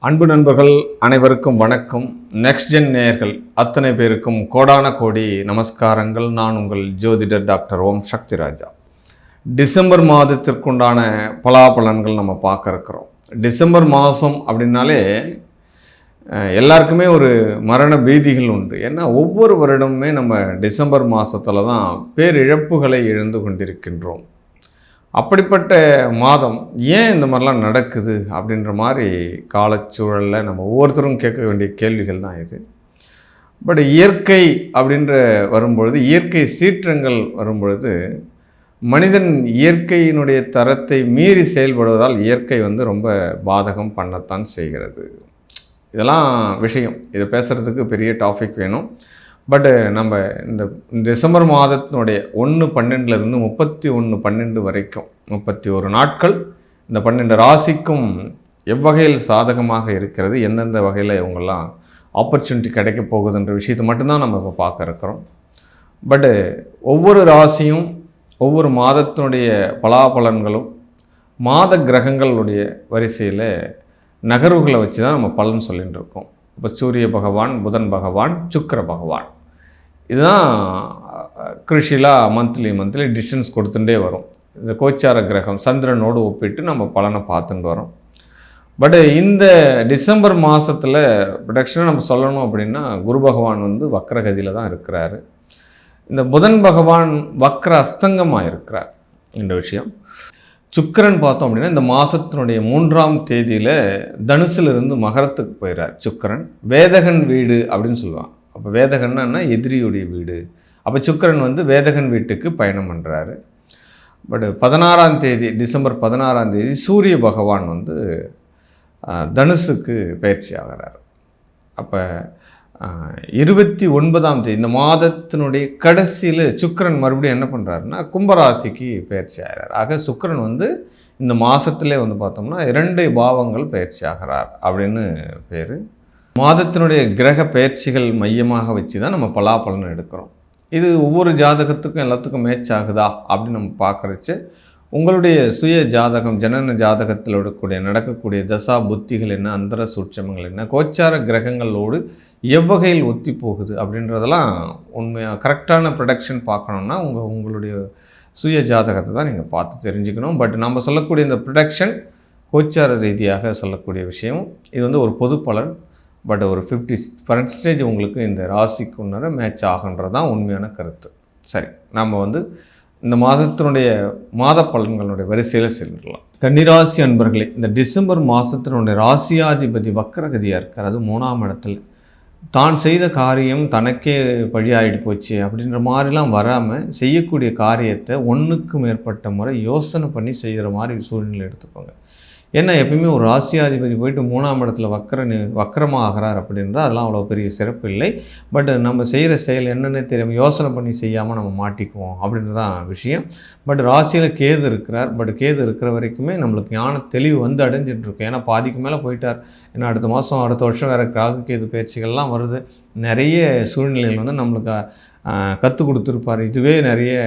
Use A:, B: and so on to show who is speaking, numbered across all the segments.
A: அன்பு நண்பர்கள் அனைவருக்கும் வணக்கம். நெக்ஸ்ட் ஜென் நேயர்கள் அத்தனை பேருக்கும் கோடான கோடி நமஸ்காரங்கள். நான் உங்கள் ஜோதிடர் டாக்டர் ஓம் சக்தி ராஜா. டிசம்பர் மாதத்திற்குண்டான பலாபலன்கள் நம்ம பார்க்க இருக்கிறோம். டிசம்பர் மாதம் அப்படின்னாலே எல்லாருக்குமே ஒரு மரண பீதிகள் உண்டு. ஏன்னா ஒவ்வொரு வருடமுமே நம்ம டிசம்பர் மாதத்தில் தான் பேரிழப்புகளை இழந்து கொண்டிருக்கின்றோம். அப்படிப்பட்ட மாதம் ஏன் இந்த மாதிரிலாம் நடக்குது அப்படின்ற மாதிரி காலச்சூழலில் நம்ம ஒவ்வொருத்தரும் கேட்க வேண்டிய கேள்விகள் தான் இது. பட் இயற்கை அப்படின்ற வரும்பொழுது, இயற்கை சீற்றங்கள் வரும்பொழுது, மனிதன் இயற்கையினுடைய தரத்தை மீறி செயல்படுவதால் இயற்கை ரொம்ப பாதகம் பண்ணத்தான் செய்கிறது. இதெல்லாம் விஷயம். இதை பேசுகிறதுக்கு பெரிய டாபிக் வேணும். பட்டு நம்ம இந்த டிசம்பர் மாதத்தினுடைய 1/12 31/12 வரைக்கும் 31 நாட்கள் இந்த 12 ராசிக்கும் எவ்வகையில் சாதகமாக இருக்கிறது, எந்தெந்த வகையில் இவங்கெல்லாம் ஆப்பர்ச்சுனிட்டி கிடைக்க போகுதுன்ற விஷயத்தை மட்டும்தான் நம்ம இப்போ பார்க்க இருக்கிறோம். பட்டு ஒவ்வொரு ராசியும் ஒவ்வொரு மாதத்தினுடைய பலாபலன்களும் மாத கிரகங்களுடைய வரிசையில் நகர்வுகளை வச்சு தான் நம்ம பலன் சொல்லிகிட்டு இருக்கோம். இப்போ சூரிய பகவான், புதன் பகவான், சுக்கிர பகவான், இதுதான் கிருஷிலாக மந்த்லி டிஸ்டன்ஸ் கொடுத்துட்டே வரும். இந்த கோச்சார கிரகம் சந்திரனோடு ஒப்பிட்டு நம்ம பலனை பார்த்துட்டு வரோம். பட் இந்த டிசம்பர் மாதத்தில் ப்ரொடக்ஷனாக நம்ம சொல்லணும் அப்படின்னா குரு பகவான் வக்ரகதியில் தான் இருக்கிறாரு. இந்த புதன் பகவான் வக்ர அஸ்தங்கமாக இருக்கிறார். இந்த விஷயம் சுக்கிரன் பார்த்தோம் அப்படின்னா இந்த மாதத்தினுடைய 3ஆம் தேதியில் தனுசிலிருந்து மகரத்துக்கு போயிடுறார் சுக்கிரன். வேதகன் வீடு அப்படின்னு சொல்லுவான். அப்போ வேதகன்னா எதிரியுடைய வீடு. அப்போ சுக்கிரன் வேதகன் வீட்டுக்கு பயணம் பண்ணுறாரு. பட் 16ஆம் தேதி டிசம்பர் 16ஆம் தேதி சூரிய பகவான் தனுசுக்கு பயிற்சி ஆகிறார். அப்போ 29ஆம் தேதி இந்த மாதத்தினுடைய கடைசியில் சுக்கிரன் மறுபடியும் என்ன பண்ணுறாருன்னா கும்பராசிக்கு பயிற்சி ஆகிறார். ஆக சுக்கிரன் இந்த மாதத்திலே பார்த்தோம்னா 2 பாவங்கள் பயிற்சி ஆகிறார் அப்படின்னு பேர். மாதத்தினுடைய கிரக பயிற்சிகள் மையமாக வச்சு தான் நம்ம பலாபலன் எடுக்கிறோம். இது ஒவ்வொரு ஜாதகத்துக்கும் எல்லாத்துக்கும் மேட்ச் ஆகுதா அப்படின்னு நம்ம பார்க்குறச்சு உங்களுடைய சுய ஜாதகம், ஜனன ஜாதகத்தில் நடக்கக்கூடிய தசா புத்திகள் என்ன, அந்தர சூட்சமங்கள் என்ன, கோச்சார கிரகங்களோடு எவ்வகையில் ஒத்தி போகுது அப்படின்றதெல்லாம் உண்மையாக கரெக்டான ப்ரொடக்ஷன் பார்க்கணுன்னா உங்களுடைய சுய ஜாதகத்தை தான் நீங்கள் பார்த்து தெரிஞ்சுக்கணும். பட் நம்ம சொல்லக்கூடிய இந்த ப்ரொடக்ஷன் கோச்சார ரீதியாக சொல்லக்கூடிய விஷயம். இது ஒரு பொது பலன். பட் ஒரு 50% உங்களுக்கு இந்த ராசிக்கு உன்னர மேட்ச் ஆகுன்றது தான் உண்மையான கருத்து. சரி, நம்ம இந்த மாதத்தினுடைய மாத பலன்களுடைய வரிசையில் செல்லலாம். கன்னிராசி அன்பர்களே, இந்த டிசம்பர் மாதத்தினுடைய ராசியாதிபதி வக்ரகதியாக இருக்கார். அது 3ஆம் இடத்துல. தான் செய்த காரியம் தனக்கே பழியாயிட்டு போச்சு அப்படின்ற மாதிரிலாம் வராமல் செய்யக்கூடிய காரியத்தை 1க்கு மேற்பட்ட முறை யோசனை பண்ணி செய்கிற மாதிரி சூழ்நிலை எடுத்துக்கோங்க. ஏன்னா எப்பயுமே ஒரு ராசியாதிபதி போயிட்டு 3ஆம் இடத்துல வக்கரமாக ஆகிறார் அப்படின்றால் அதெல்லாம் அவ்வளோ பெரிய சிறப்பு இல்லை. பட் நம்ம செய்கிற செயல் என்னென்னு தெரியாமல் யோசனை பண்ணி செய்யாமல் நம்ம மாட்டிக்குவோம் அப்படின்றதான் விஷயம். பட் ராசியில் கேது இருக்கிறார். பட் கேது இருக்கிற வரைக்குமே நம்மளுக்கு ஞான தெளிவு அடைஞ்சிட்ருக்கோம். ஏன்னா பாதிக்கு மேலே போயிட்டார். ஏன்னா அடுத்த மாதம் அடுத்த வருஷம் வேறு ராகு கேது பயிற்சிகள்லாம் வருது. நிறைய சூழ்நிலைகள் நம்மளுக்கு கற்றுக் கொடுத்துருப்பார். இதுவே நிறைய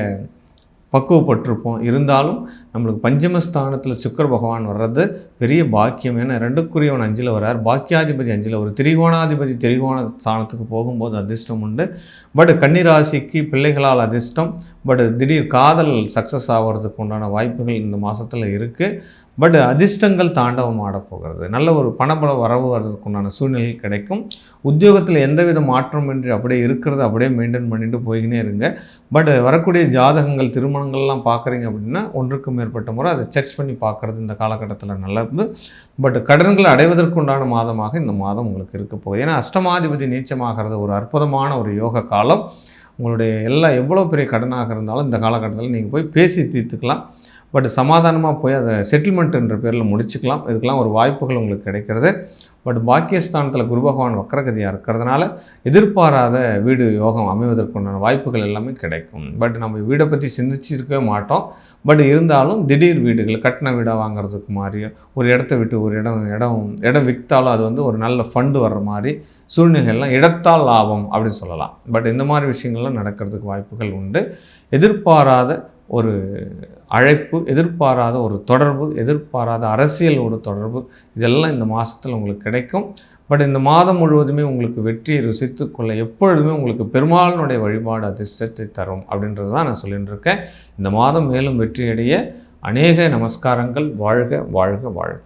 A: பக்குவப்பட்டிருப்போம். இருந்தாலும் நம்மளுக்கு பஞ்சமஸ்தானத்தில் சுக்கிர பகவான் வர்றது பெரிய பாக்கியம். ஏன்னா 2க்குரியவன் 5ல் வர்றார். பாக்கியாதிபதி 5ல் ஒரு திரிகோணாதிபதி திரிகோண ஸ்தானத்துக்கு போகும்போது அதிர்ஷ்டம் உண்டு. பட் கன்னிராசிக்கு பிள்ளைகளால் அதிர்ஷ்டம். பட் திடீர் காதல் சக்ஸஸ் ஆகிறதுக்கு உண்டான வாய்ப்புகள் இந்த மாதத்தில் இருக்குது. பட் அதிர்ஷ்டங்கள் தாண்டவம் ஆடப்போகிறது. நல்ல ஒரு பணபல வரவு வர்றதுக்கு உண்டான சூழ்நிலை கிடைக்கும். உத்தியோகத்தில் எந்தவித மாற்றமின்றி அப்படியே இருக்கிறத அப்படியே மெயின்டைன் பண்ணிட்டு போய்கினே இருங்க. பட் வரக்கூடிய ஜாதகங்கள் திருமணங்கள்லாம் பார்க்குறீங்க அப்படின்னா 1க்கு மேற்பட்ட முறை அதை செக் பண்ணி பார்க்குறது இந்த காலகட்டத்தில் நல்லது. பட் கடன்களை அடைவதற்குண்டான மாதமாக இந்த மாதம் உங்களுக்கு இருக்க போகுது. ஏன்னா அஷ்டமாதிபதி நீச்சமாகிறது ஒரு அற்புதமான ஒரு யோக காலம். உங்களுடைய எவ்வளோ பெரிய கடனாக இருந்தாலும் இந்த காலகட்டத்தில் நீங்கள் போய் பேசி தீர்த்துக்கலாம். பட் சமாதானமாக போய் அதை செட்டில்மெண்ட்ன்ற பேரில் முடிச்சுக்கலாம். இதுக்கெல்லாம் ஒரு வாய்ப்புகள் உங்களுக்கு கிடைக்கிறது. பட் பாக்கியஸ்தானத்தில் குரு பகவான் வக்ரகதியாக இருக்கிறதுனால எதிர்பாராத வீடு யோகம் அமைவதற்குண்டான வாய்ப்புகள் எல்லாமே கிடைக்கும். பட் நம்ம வீடை பற்றி சிந்திச்சிருக்கவே மாட்டோம். பட் இருந்தாலும் திடீர் வீடுகள் கட்டின வீடாக வாங்குறதுக்கு மாதிரி ஒரு இடத்த விட்டு ஒரு இடம் விற்றாலும் அது ஒரு நல்ல ஃபண்டு வர்ற மாதிரி சூழ்நிலைகள்லாம் இடத்தால் லாபம் அப்படின்னு சொல்லலாம். பட் இந்த மாதிரி விஷயங்கள்லாம் நடக்கிறதுக்கு வாய்ப்புகள் உண்டு. எதிர்பாராத ஒரு அழைப்பு, எதிர்பாராத ஒரு தொடர்பு, எதிர்பாராத அரசியலோட தொடர்பு, இதெல்லாம் இந்த மாதத்தில் உங்களுக்கு கிடைக்கும். பட் இந்த மாதம் முழுவதுமே உங்களுக்கு வெற்றியை ருசித்துக்கொள்ள எப்பொழுதுமே உங்களுக்கு பெருமாளினுடைய வழிபாடு அதிர்ஷ்டத்தை தரும் அப்படின்றது தான் நான் சொல்லிட்டு இருக்கேன். இந்த மாதம் மேலும் வெற்றியடைய அநேக நமஸ்காரங்கள். வாழ்க வாழ்க வாழ்க.